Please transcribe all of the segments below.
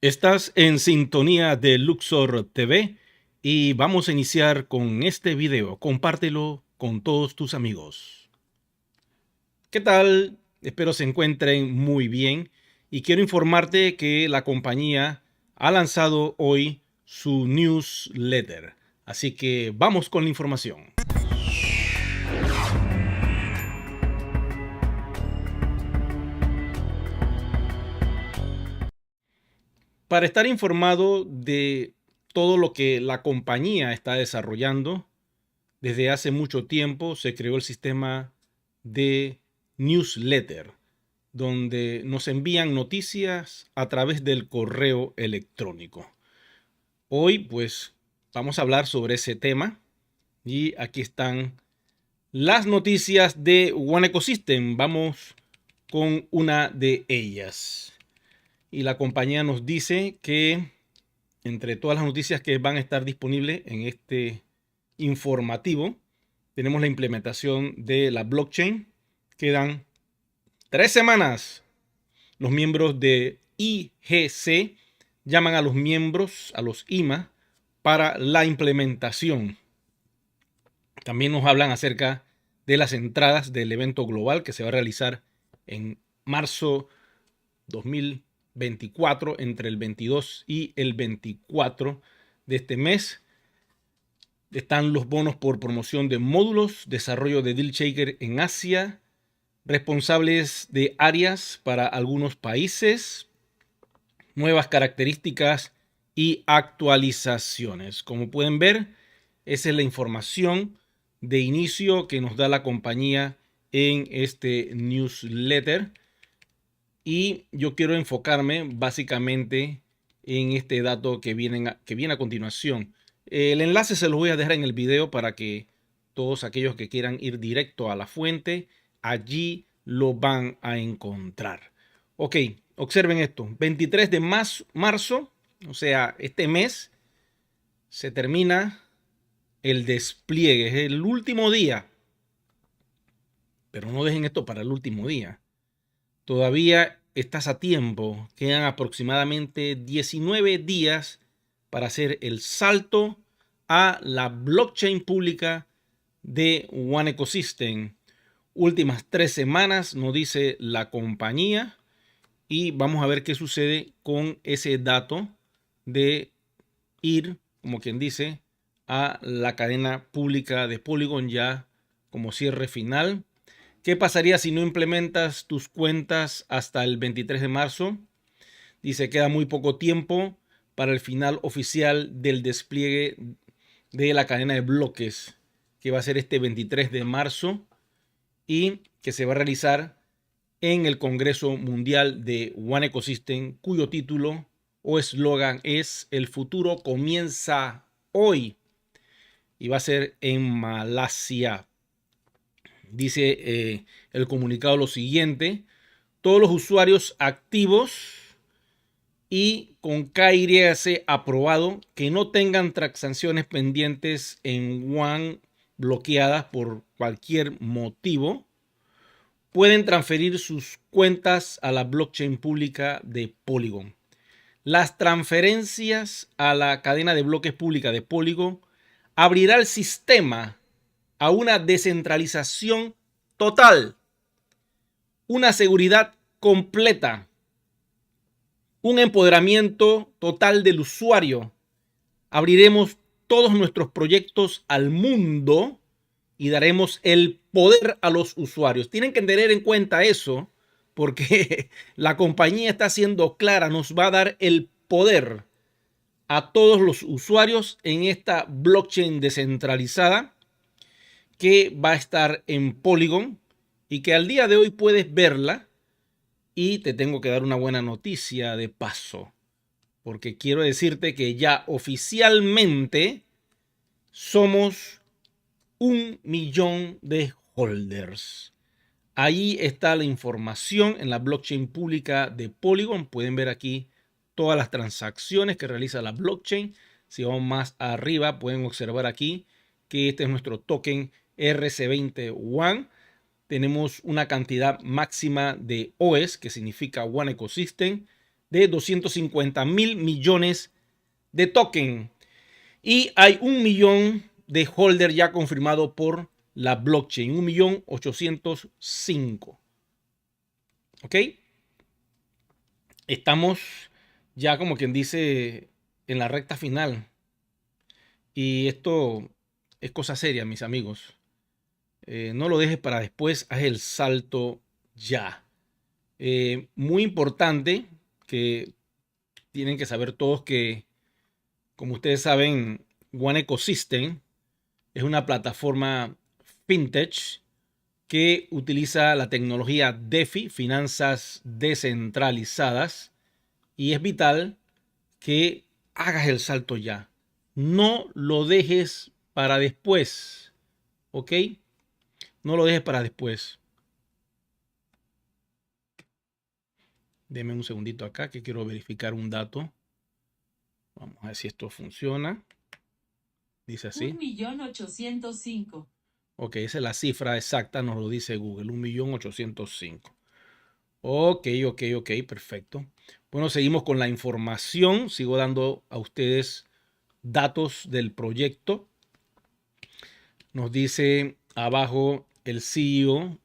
Estás en sintonía de Luxor TV y vamos a iniciar con este video. Compártelo con todos tus amigos. ¿Qué tal? Espero se encuentren muy bien y quiero informarte que la compañía ha lanzado hoy su newsletter. Así que vamos con la información. Para estar informado de todo lo que la compañía está desarrollando, desde hace mucho tiempo se creó el sistema de newsletter, donde nos envían noticias a través del correo electrónico. Hoy, pues, vamos a hablar sobre ese tema y aquí están las noticias de One Ecosystem. Vamos con una de ellas. Y la compañía nos dice que entre todas las noticias que van a estar disponibles en este informativo, tenemos la implementación de la blockchain. Quedan 3 semanas. Los miembros de IGC llaman a los miembros, a los IMA, para la implementación. También nos hablan acerca de las entradas del evento global que se va a realizar en marzo 2024, entre el 22 y el 24 de este mes. Están los bonos por promoción de módulos, desarrollo de deal shaker en Asia, responsables de áreas para algunos países, nuevas características y actualizaciones. Como pueden ver, esa es la información de inicio que nos da la compañía en este newsletter. Y yo quiero enfocarme básicamente en este dato que viene a continuación. El enlace se los voy a dejar en el video para que todos aquellos que quieran ir directo a la fuente, allí lo van a encontrar. Ok, observen esto. 23 de marzo, o sea, este mes, se termina el despliegue. Es el último día. Pero no dejen esto para el último día. Todavía estás a tiempo. Quedan aproximadamente 19 días para hacer el salto a la blockchain pública de One Ecosystem. Últimas 3 semanas, nos dice la compañía. Y vamos a ver qué sucede con ese dato de ir, como quien dice, a la cadena pública de Polygon ya como cierre final. ¿Qué pasaría si no implementas tus cuentas hasta el 23 de marzo? Dice, queda muy poco tiempo para el final oficial del despliegue de la cadena de bloques, que va a ser este 23 de marzo y que se va a realizar en el Congreso Mundial de One Ecosystem, cuyo título o eslogan es "El futuro comienza hoy", y va a ser en Malasia. Dice el comunicado lo siguiente: todos los usuarios activos y con KYC aprobado que no tengan transacciones pendientes en One bloqueadas por cualquier motivo pueden transferir sus cuentas a la blockchain pública de Polygon. Las transferencias a la cadena de bloques pública de Polygon abrirá el sistema a una descentralización total, una seguridad completa, un empoderamiento total del usuario. Abriremos todos nuestros proyectos al mundo y daremos el poder a los usuarios. Tienen que tener en cuenta eso, porque la compañía está siendo clara, nos va a dar el poder a todos los usuarios en esta blockchain descentralizada que va a estar en Polygon y que al día de hoy puedes verla. Y te tengo que dar una buena noticia de paso, porque quiero decirte que ya oficialmente somos 1.000.000 de holders. Ahí está la información en la blockchain pública de Polygon. Pueden ver aquí todas las transacciones que realiza la blockchain. Si vamos más arriba, pueden observar aquí que este es nuestro token RC20 tenemos una cantidad máxima de OES, que significa One Ecosystem, de 250.000 millones de token. Y hay 1 millón de holder ya confirmado por la blockchain. 1.805.000. ¿Ok? Estamos ya, como quien dice, en la recta final. Y esto es cosa seria, mis amigos. No lo dejes para después, haz el salto ya. Muy importante que tienen que saber todos que, como ustedes saben, One Ecosystem es una plataforma Fintech que utiliza la tecnología DeFi, finanzas descentralizadas, y es vital que hagas el salto ya. No lo dejes para después, ¿ok? No lo dejes para después. Deme un segundito acá que quiero verificar un dato. Vamos a ver si esto funciona. Dice así. 1.805.000. Ok, esa es la cifra exacta, nos lo dice Google, 1.805.000. Ok, perfecto. Bueno, seguimos con la información. Sigo dando a ustedes datos del proyecto. Nos dice abajo el CEO,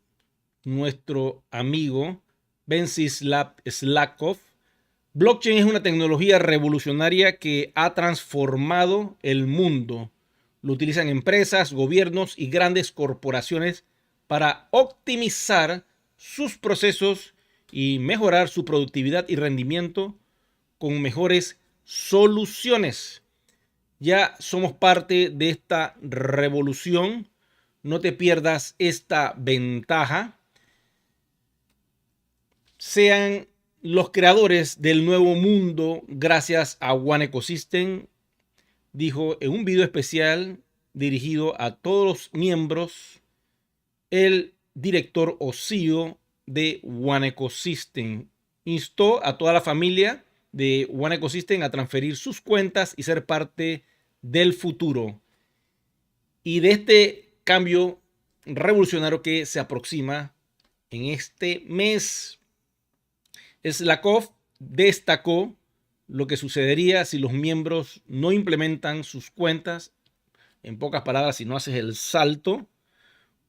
nuestro amigo Vensislav Slakov. Blockchain es una tecnología revolucionaria que ha transformado el mundo. Lo utilizan empresas, gobiernos y grandes corporaciones para optimizar sus procesos y mejorar su productividad y rendimiento con mejores soluciones. Ya somos parte de esta revolución. No te pierdas esta ventaja. Sean los creadores del nuevo mundo gracias a One Ecosystem, dijo en un video especial dirigido a todos los miembros el director o CEO de One Ecosystem. Instó a toda la familia de One Ecosystem a transferir sus cuentas y ser parte del futuro y de este cambio revolucionario que se aproxima en este mes. Slakov destacó lo que sucedería si los miembros no implementan sus cuentas. En pocas palabras, si no haces el salto,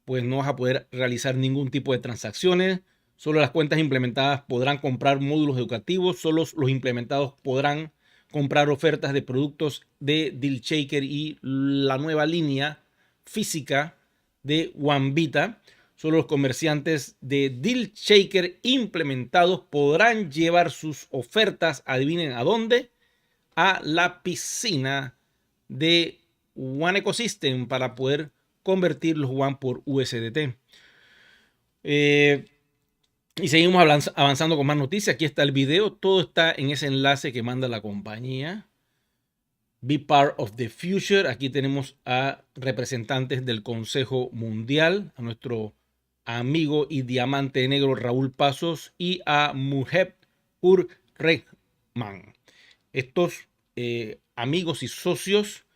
pues no vas a poder realizar ningún tipo de transacciones. Solo las cuentas implementadas podrán comprar módulos educativos. Solo los implementados podrán comprar ofertas de productos de DealShaker y la nueva línea física de OneVita. Solo los comerciantes de DealShaker implementados podrán llevar sus ofertas, adivinen a dónde, a la piscina de One Ecosystem para poder convertir los One por USDT. Y seguimos avanzando con más noticias. Aquí está el video. Todo está en ese enlace que manda la compañía. Be part of the future. Aquí tenemos a representantes del Consejo Mundial, a nuestro amigo y diamante negro Raúl Pasos y a Muheb Urrehman. Estos amigos y socios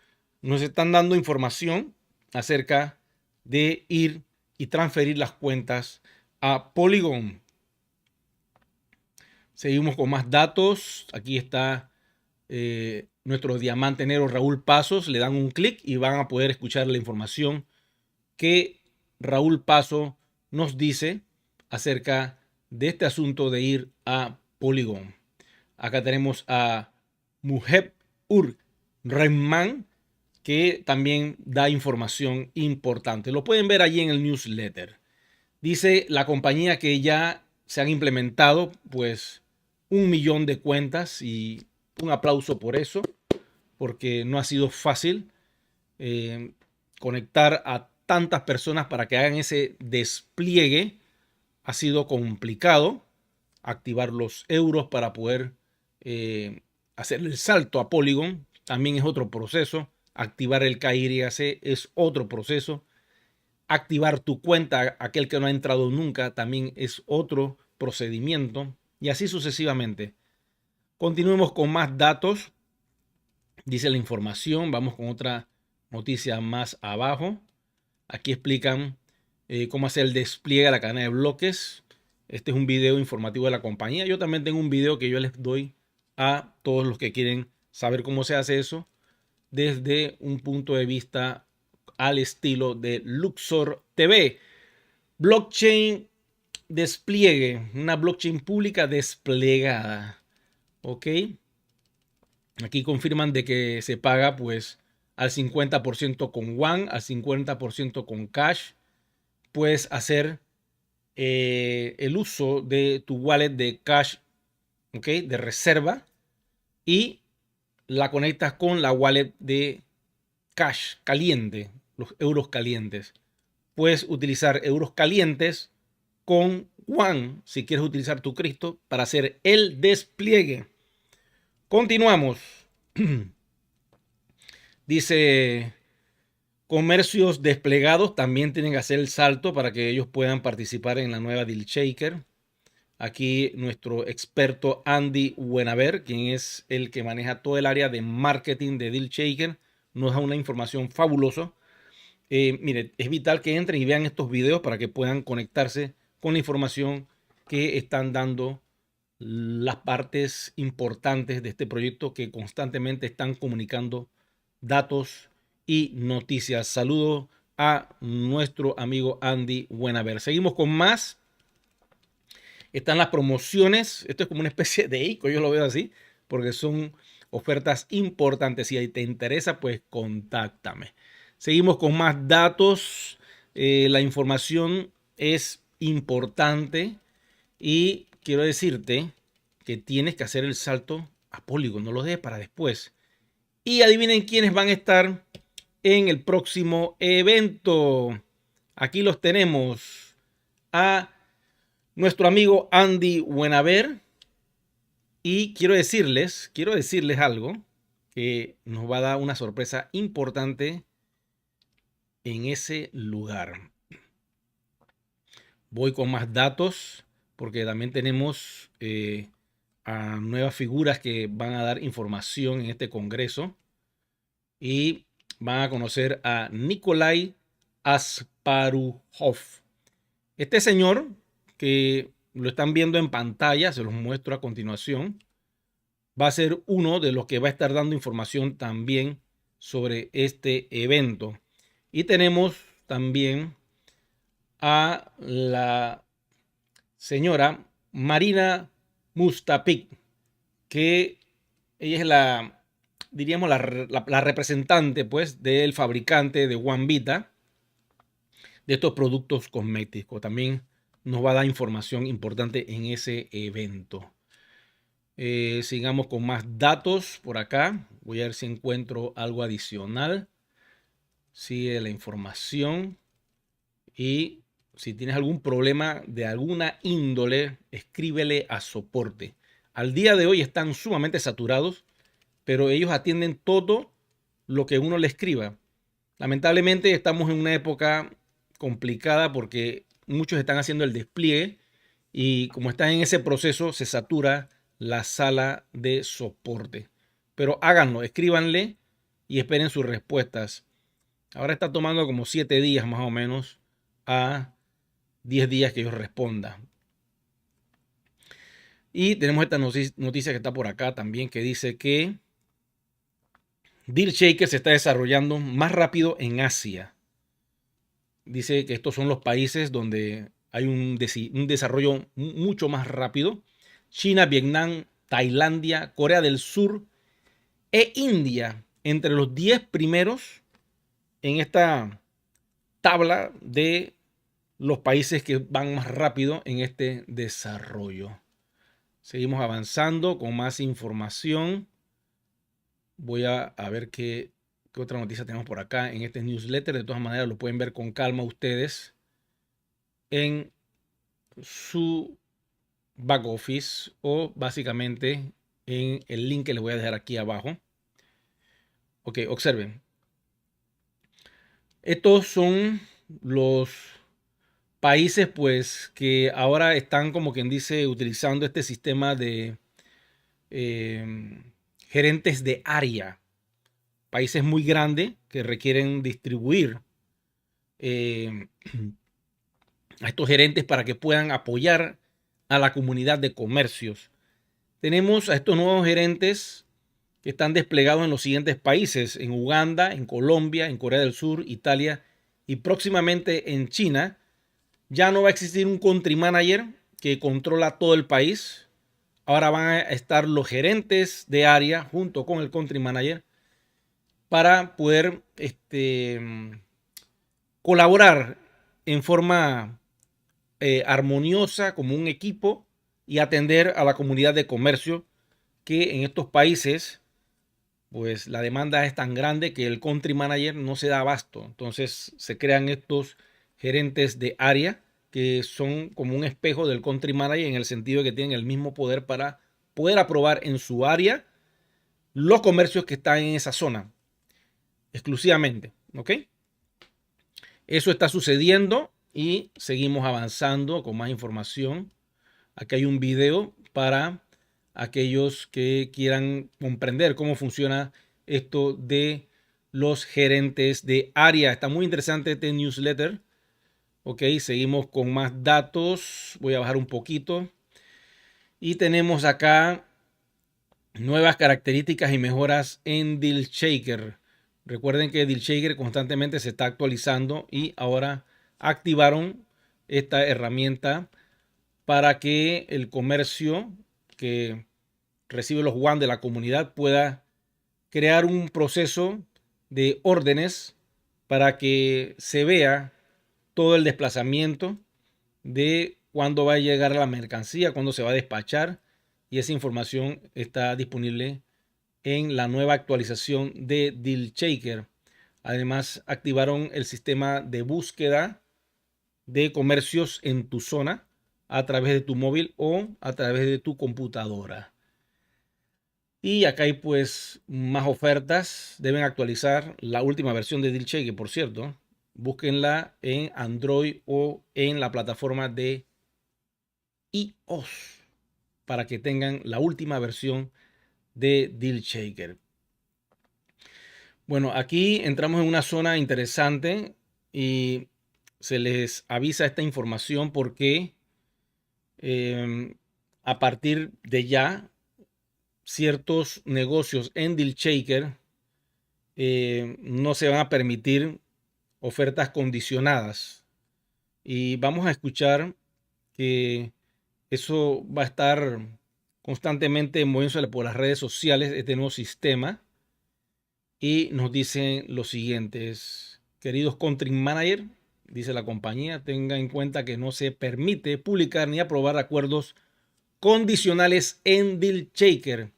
nos están dando información acerca de ir y transferir las cuentas a Polygon. Seguimos con más datos. Aquí está nuestro diamante negro Raúl Pasos. Le dan un clic y van a poder escuchar la información que Raúl Paso nos dice acerca de este asunto de ir a Polygon. Acá tenemos a Muheb Urrehman, que también da información importante. Lo pueden ver allí en el newsletter. Dice la compañía que ya se han implementado pues 1 millón de cuentas y un aplauso por eso, porque no ha sido fácil conectar a tantas personas para que hagan ese despliegue. Ha sido complicado activar los euros para poder hacer el salto a Polygon. También es otro proceso. Activar el KYC es otro proceso. Activar tu cuenta, aquel que no ha entrado nunca, también es otro procedimiento. Y así sucesivamente. Continuemos con más datos. Dice la información. Vamos con otra noticia más abajo. Aquí explican cómo hacer el despliegue a la cadena de bloques. Este es un video informativo de la compañía. Yo también tengo un video que yo les doy a todos los que quieren saber cómo se hace eso desde un punto de vista al estilo de Luxor TV. Blockchain despliegue, una blockchain pública desplegada. Ok. Aquí confirman de que se paga pues al 50% con One, al 50% con Cash. Puedes hacer el uso de tu wallet de Cash, ok, de reserva, y la conectas con la wallet de Cash caliente, los euros calientes. Puedes utilizar euros calientes con One si quieres utilizar tu Cristo para hacer el despliegue. Continuamos. Dice, comercios desplegados también tienen que hacer el salto para que ellos puedan participar en la nueva Deal Shaker. Aquí nuestro experto Andy Buenaver, quien es el que maneja todo el área de marketing de Deal Shaker, nos da una información fabulosa. Mire, es vital que entren y vean estos videos para que puedan conectarse con la información que están dando las partes importantes de este proyecto que constantemente están comunicando datos y noticias. Saludo a nuestro amigo Andy Buenaver. Seguimos con más. Están las promociones. Esto es como una especie de ICO, yo lo veo así, porque son ofertas importantes. Si te interesa, pues contáctame. Seguimos con más datos. La información es importante y quiero decirte que tienes que hacer el salto a Polygon. No lo dejes para después. Y adivinen quiénes van a estar en el próximo evento. Aquí los tenemos a nuestro amigo Andy Buenaver. Y quiero decirles algo que nos va a dar una sorpresa importante en ese lugar. Voy con más datos porque también tenemos a nuevas figuras que van a dar información en este congreso y van a conocer a Nikolai Asparuhov. Este señor, que lo están viendo en pantalla, se los muestro a continuación, va a ser uno de los que va a estar dando información también sobre este evento. Y tenemos también a la señora Marina Mustapik, que ella es la, diríamos, la representante pues del fabricante de OneVita de estos productos cosméticos. También nos va a dar información importante en ese evento. Sigamos con más datos por acá. Voy a ver si encuentro algo adicional. Sigue la información. Y si tienes algún problema de alguna índole, escríbele a soporte. Al día de hoy están sumamente saturados, pero ellos atienden todo lo que uno le escriba. Lamentablemente estamos en una época complicada porque muchos están haciendo el despliegue y como están en ese proceso se satura la sala de soporte. Pero háganlo, escríbanle y esperen sus respuestas. Ahora está tomando como 7 días más o menos a 10 días que ellos respondan. Y tenemos esta noticia que está por acá también que dice que Deal Shaker se está desarrollando más rápido en Asia. Dice que estos son los países donde hay un desarrollo mucho más rápido. China, Vietnam, Tailandia, Corea del Sur e India entre los 10 primeros en esta tabla de los países que van más rápido en este desarrollo. Seguimos avanzando con más información. Voy a ver qué otra noticia tenemos por acá en este newsletter. De todas maneras, lo pueden ver con calma ustedes en su back office o básicamente en el link que les voy a dejar aquí abajo. Ok, observen. Estos son los países pues que ahora están, como quien dice, utilizando este sistema de gerentes de área. Países muy grandes que requieren distribuir a estos gerentes para que puedan apoyar a la comunidad de comercios. Tenemos a estos nuevos gerentes que están desplegados en los siguientes países: en Uganda, en Colombia, en Corea del Sur, Italia y próximamente en China. Ya no va a existir un country manager que controla todo el país. Ahora van a estar los gerentes de área junto con el country manager para poder colaborar en forma armoniosa como un equipo y atender a la comunidad de comercio, que en estos países pues la demanda es tan grande que el country manager no se da abasto. Entonces se crean estos gerentes de área que son como un espejo del country manager, en el sentido de que tienen el mismo poder para poder aprobar en su área los comercios que están en esa zona exclusivamente. ¿Ok? Eso está sucediendo y seguimos avanzando con más información. Aquí hay un video para aquellos que quieran comprender cómo funciona esto de los gerentes de área. Está muy interesante este newsletter. Ok, seguimos con más datos. Voy a bajar un poquito. Y tenemos acá nuevas características y mejoras en DealShaker. Recuerden que DealShaker constantemente se está actualizando y ahora activaron esta herramienta para que el comercio que recibe los WAN de la comunidad pueda crear un proceso de órdenes para que se vea todo el desplazamiento de cuándo va a llegar la mercancía, cuándo se va a despachar, y esa información está disponible en la nueva actualización de DealShaker. Además, activaron el sistema de búsqueda de comercios en tu zona a través de tu móvil o a través de tu computadora. Y acá hay pues más ofertas. Deben actualizar la última versión de DealShaker, por cierto. Búsquenla en Android o en la plataforma de iOS para que tengan la última versión de DealShaker. Bueno, aquí entramos en una zona interesante y se les avisa esta información porque a partir de ya ciertos negocios en DealShaker no se van a permitir ofertas condicionadas, y vamos a escuchar que eso va a estar constantemente moviéndose por las redes sociales, este nuevo sistema. Y nos dicen lo siguientes: queridos country manager, dice la compañía, tenga en cuenta que no se permite publicar ni aprobar acuerdos condicionales en DealShaker.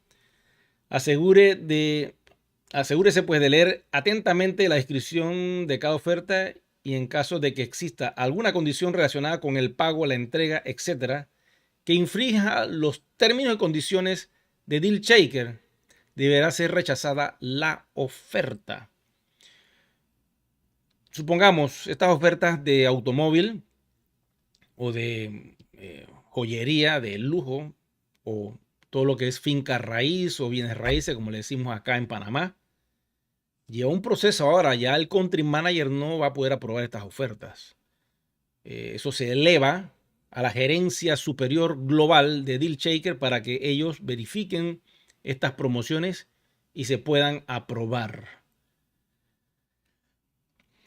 Asegúrese pues de leer atentamente la descripción de cada oferta, y en caso de que exista alguna condición relacionada con el pago, la entrega, etcétera, que infrinja los términos y condiciones de DealShaker, deberá ser rechazada la oferta. Supongamos estas ofertas de automóvil o de joyería de lujo, o todo lo que es finca raíz o bienes raíces, como le decimos acá en Panamá. Lleva un proceso ahora, ya el country manager no va a poder aprobar estas ofertas. Eso se eleva a la gerencia superior global de DealShaker para que ellos verifiquen estas promociones y se puedan aprobar.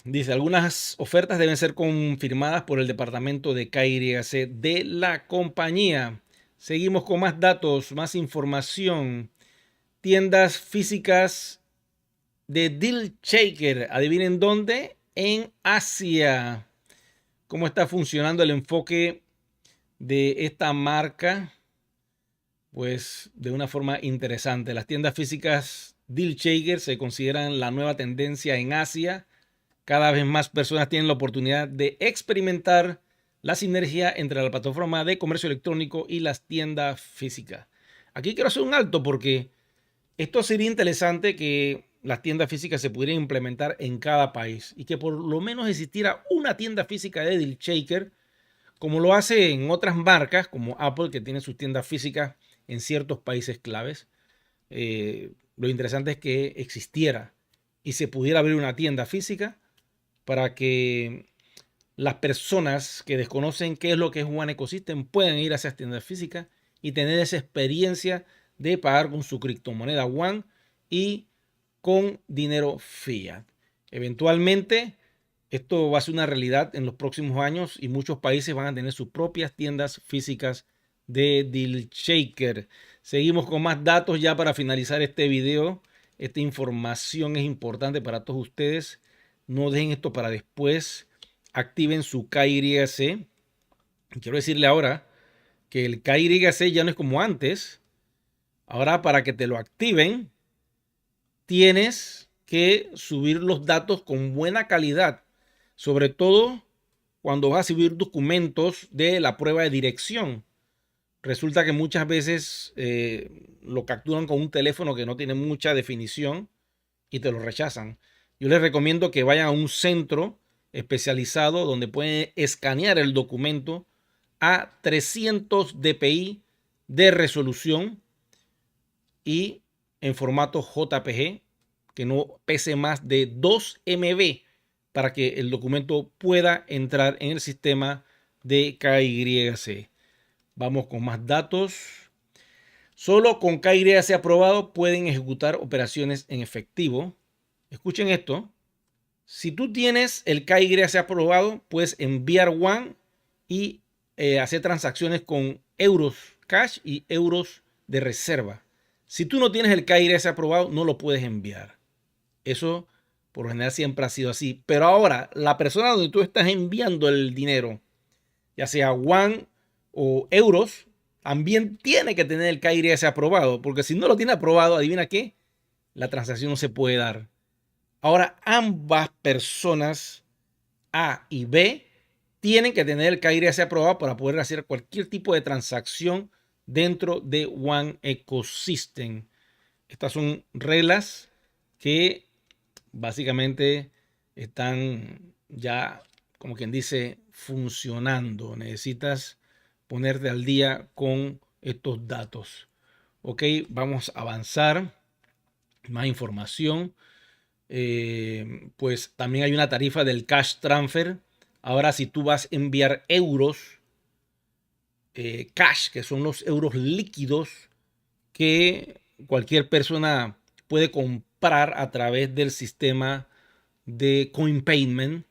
Dice, algunas ofertas deben ser confirmadas por el departamento de KYC de la compañía. Seguimos con más datos, más información. Tiendas físicas de DealShaker. Adivinen dónde. En Asia. ¿Cómo está funcionando el enfoque de esta marca? Pues de una forma interesante. Las tiendas físicas DealShaker se consideran la nueva tendencia en Asia. Cada vez más personas tienen la oportunidad de experimentar la sinergia entre la plataforma de comercio electrónico y las tiendas físicas. Aquí quiero hacer un alto porque esto sería interesante, que las tiendas físicas se pudieran implementar en cada país y que por lo menos existiera una tienda física de DealShaker, como lo hace en otras marcas como Apple, que tiene sus tiendas físicas en ciertos países claves. Lo interesante es que existiera y se pudiera abrir una tienda física para que las personas que desconocen qué es lo que es One Ecosystem pueden ir a esas tiendas físicas y tener esa experiencia de pagar con su criptomoneda One y con dinero fiat. Eventualmente, esto va a ser una realidad en los próximos años y muchos países van a tener sus propias tiendas físicas de deal shaker. Seguimos con más datos ya para finalizar este video. Esta información es importante para todos ustedes. No dejen esto para después. Activen su KYC. Quiero decirle ahora que el KYC ya no es como antes. Ahora, para que te lo activen, tienes que subir los datos con buena calidad, sobre todo cuando vas a subir documentos de la prueba de dirección. Resulta que muchas veces lo capturan con un teléfono que no tiene mucha definición y te lo rechazan. Yo les recomiendo que vayan a un centro especializado donde pueden escanear el documento a 300 dpi de resolución y en formato JPG, que no pese más de 2 MB para que el documento pueda entrar en el sistema de KYC. Vamos con más datos. Solo con KYC aprobado pueden ejecutar operaciones en efectivo. Escuchen esto. Si tú tienes el KYC aprobado, puedes enviar One y hacer transacciones con euros cash y euros de reserva. Si tú no tienes el KYC aprobado, no lo puedes enviar. Eso por lo general siempre ha sido así. Pero ahora, la persona donde tú estás enviando el dinero, ya sea One o euros, también tiene que tener el KYC aprobado. Porque si no lo tiene aprobado, adivina qué, la transacción no se puede dar. Ahora, ambas personas, A y B, tienen que tener el KYC aprobado para poder hacer cualquier tipo de transacción dentro de One Ecosystem. Estas son reglas que básicamente están ya, como quien dice, funcionando. Necesitas ponerte al día con estos datos. Ok, vamos a avanzar. Más información. Pues también hay una tarifa del cash transfer. Ahora, si tú vas a enviar euros, cash, que son los euros líquidos que cualquier persona puede comprar a través del sistema de coin payment.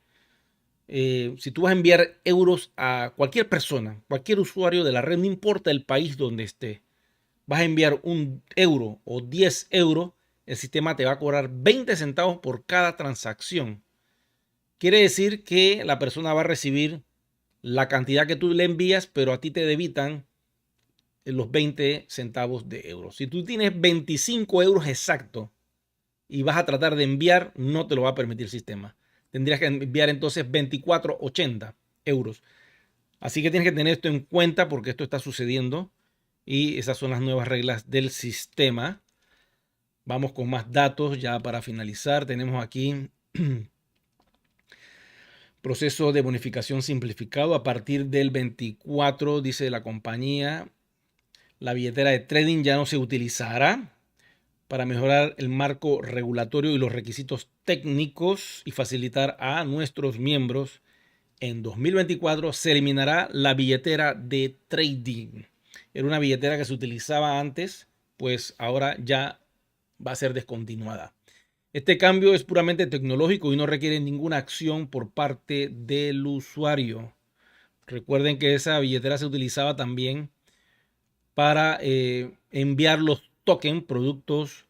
Si tú vas a enviar euros a cualquier persona, cualquier usuario de la red, no importa el país donde esté, vas a enviar un euro o 10 euros, el sistema te va a cobrar 20 centavos por cada transacción. Quiere decir que la persona va a recibir la cantidad que tú le envías, pero a ti te debitan los 20 centavos de euros. Si tú tienes 25 euros exactos y vas a tratar de enviar, no te lo va a permitir el sistema. Tendrías que enviar entonces 24,80 euros. Así que tienes que tener esto en cuenta porque esto está sucediendo y esas son las nuevas reglas del sistema. Vamos con más datos ya para finalizar. Tenemos aquí proceso de bonificación simplificado a partir del 24, dice la compañía. La billetera de trading ya no se utilizará para mejorar el marco regulatorio y los requisitos técnicos y facilitar a nuestros miembros. En 2024 se eliminará la billetera de trading. Era una billetera que se utilizaba antes, pues ahora ya va a ser descontinuada. Este cambio es puramente tecnológico y no requiere ninguna acción por parte del usuario. Recuerden que esa billetera se utilizaba también para enviar los tokens, productos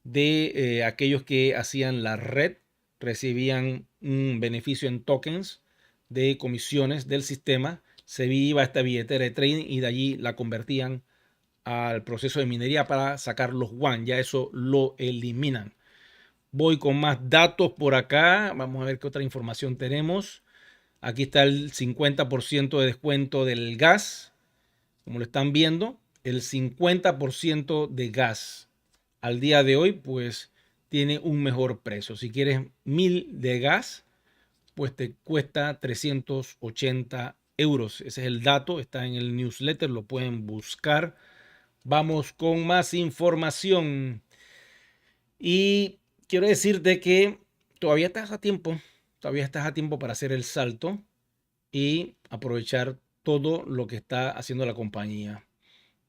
de aquellos que hacían la red, recibían un beneficio en tokens de comisiones del sistema, se iba a esta billetera de trading y de allí la convertían al proceso de minería para sacar los One. Ya eso lo eliminan. Voy con más datos por acá. Vamos a ver qué otra información tenemos. Aquí está el 50% de descuento del gas. Como lo están viendo, el 50% de gas al día de hoy, pues tiene un mejor precio. Si quieres 1000 de gas, pues te cuesta 380 euros. Ese es el dato, está en el newsletter, lo pueden buscar. Vamos con más información. Y quiero decirte que todavía estás a tiempo para hacer el salto. y aprovechar todo lo que está haciendo la compañía.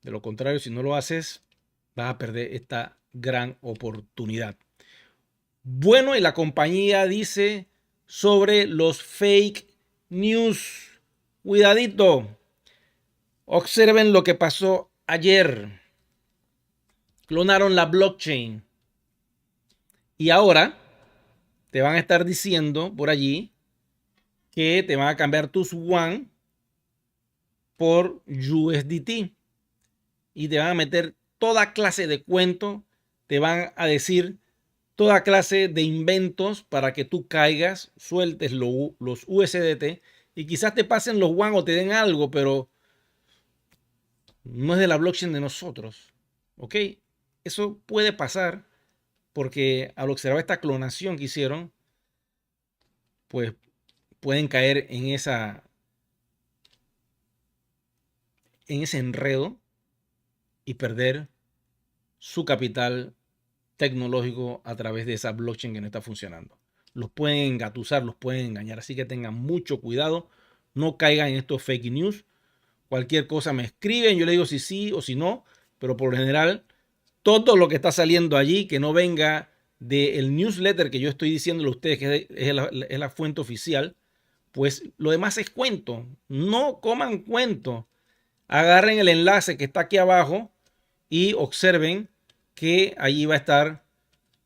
De lo contrario, si no lo haces, vas a perder esta gran oportunidad. Bueno, y la compañía dice sobre los fake news. Cuidadito. Observen lo que pasó ayer. Clonaron la blockchain. Y ahora te van a estar diciendo por allí que te van a cambiar tus WAN por USDT. Y te van a meter toda clase de cuento. Te van a decir toda clase de inventos para que tú caigas, sueltes los USDT y quizás te pasen los WAN o te den algo, pero no es de la blockchain de nosotros. ¿Ok? Eso puede pasar porque al observar esta clonación que hicieron, pues pueden caer en ese enredo y perder su capital tecnológico a través de esa blockchain que no está funcionando. Los pueden engatusar, los pueden engañar, así que tengan mucho cuidado, no caigan en estos fake news. Cualquier cosa me escriben, yo le digo si sí o si no, pero por lo general todo lo que está saliendo allí que no venga del newsletter que yo estoy diciéndole a ustedes que es la fuente oficial, pues lo demás es cuento. No coman cuento. Agarren el enlace que está aquí abajo y observen que allí va a estar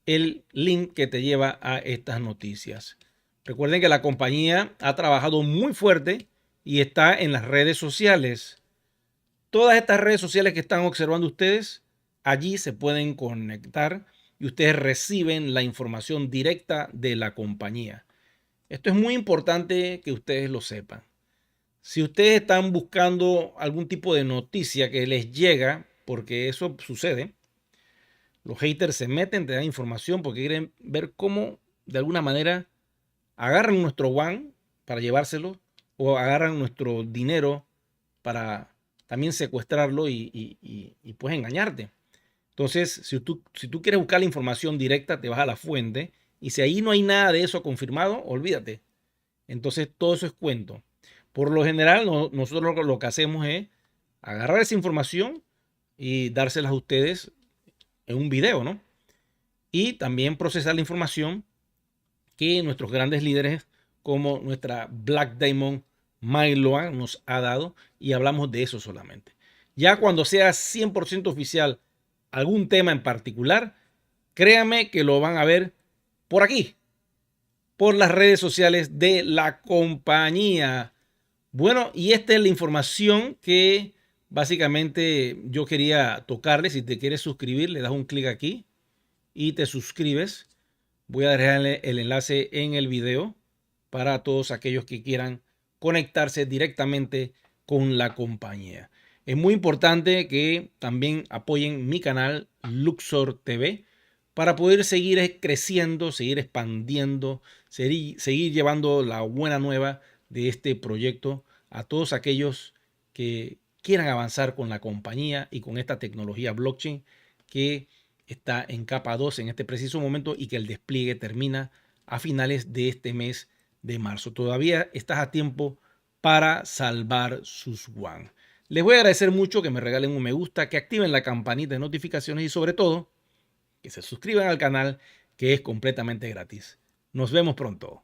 el link que te lleva a estas noticias. Recuerden que la compañía ha trabajado muy fuerte y está en las redes sociales. Todas estas redes sociales que están observando ustedes, allí se pueden conectar y ustedes reciben la información directa de la compañía. Esto es muy importante que ustedes lo sepan. Si ustedes están buscando algún tipo de noticia que les llega, porque eso sucede, los haters se meten, te dan información porque quieren ver cómo de alguna manera agarran nuestro WAN para llevárselo o agarran nuestro dinero para también secuestrarlo y pues engañarte. Entonces, si tú quieres buscar la información directa, te vas a la fuente y si ahí no hay nada de eso confirmado, olvídate. Entonces, todo eso es cuento. Por lo general, nosotros lo que hacemos es agarrar esa información y dárselas a ustedes en un video, ¿no? Y también procesar la información que nuestros grandes líderes como nuestra Black Diamond Mailoan nos ha dado y hablamos de eso solamente. Ya cuando sea 100% oficial algún tema en particular, créanme que lo van a ver por aquí, por las redes sociales de la compañía. Bueno, y esta es la información que básicamente yo quería tocarles. Si te quieres suscribir, le das un clic aquí y te suscribes. Voy a dejarle el enlace en el video para todos aquellos que quieran conectarse directamente con la compañía. Es muy importante que también apoyen mi canal Luxor TV para poder seguir creciendo, seguir expandiendo, seguir llevando la buena nueva de este proyecto a todos aquellos que quieran avanzar con la compañía y con esta tecnología blockchain que está en capa 2 en este preciso momento y que el despliegue termina a finales de este mes de marzo. Todavía estás a tiempo para salvar sus WAN. Les voy a agradecer mucho que me regalen un me gusta, que activen la campanita de notificaciones y sobre todo que se suscriban al canal, que es completamente gratis. Nos vemos pronto.